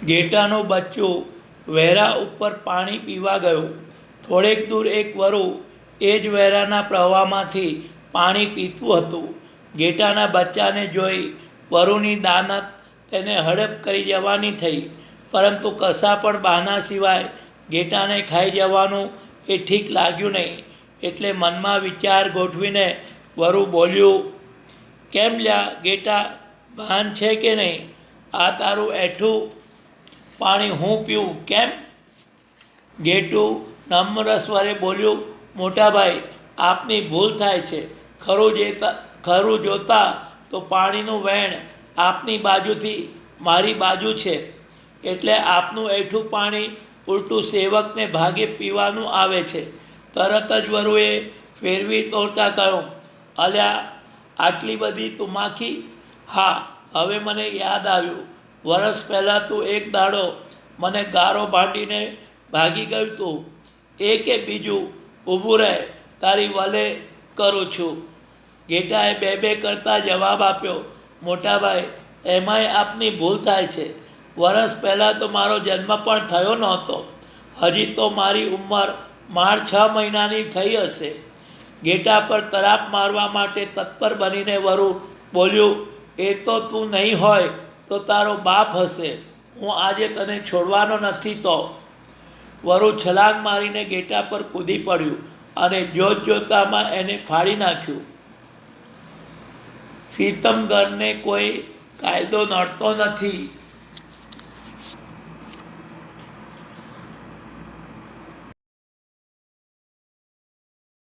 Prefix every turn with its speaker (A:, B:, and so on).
A: ઘેટાનું બચ્ચું વહેરા ઉપર પાણી પીવા ગયું. થોડેક દૂર એક વરુ એ જ વહેરાના પ્રવાહમાંથી પાણી પીતું હતું. ઘેટાના બચ્ચાને જોઈ વરુની દાનત તેને હડપ કરી જવાની થઈ, પરંતુ કશા પણ બહાના સિવાય ઘેટાને ખાઈ જવાનું એ ઠીક લાગ્યું નહીં. એટલે મનમાં વિચાર ગોઠવીને વરુ બોલ્યું, કેમ લ્યા ઘેટા, ભાન છે કે નહીં? આ તારું એઠું પાણી હું પીવું કેમ? ઘેટું નમ્ર સ્વરે બોલ્યું, મોટાભાઈ, આપની ભૂલ થાય છે. ખરું જોતા તો પાણીનું વહેણ આપની બાજુથી મારી બાજુ છે, એટલે આપનું એઠું પાણી ઉલટું સેવકને ભાગે પીવાનું આવે છે. તરત જ વરુએ ફેરવી તોડતા કહ્યું, અલ્યા, આટલી બધી તુમાખી? હા, હવે મને યાદ આવ્યું. વરસ પહેલાં તું એક દાડો મને ગારો ભાંડીને ભાગી ગયું તું. એ કે બીજું ઊભું રહે, તારી વલે કરું છું. ઘેટાએ બે કરતાં જવાબ આપ્યો, મોટાભાઈ, એમાંય આપની ભૂલ થાય છે. વરસ પહેલાં તો મારો જન્મ પણ થયો નહોતો. હજી તો મારી ઉંમર માળ 6 મહિનાની થઈ હશે. ઘેટા પર તરાપ મારવા માટે તત્પર બનીને વરુ બોલ્યું, એ તો તું નહીં હોય તો તારો બાપ હશે. હું આજે તને છોડવાનો નથી. તો વરુ છલાંગ મારીને ઘેટા પર કૂદી પડ્યું અને જોતજોતામાં એને ફાડી નાખ્યું. સીતમગરને કોઈ કાયદો નડતો નથી.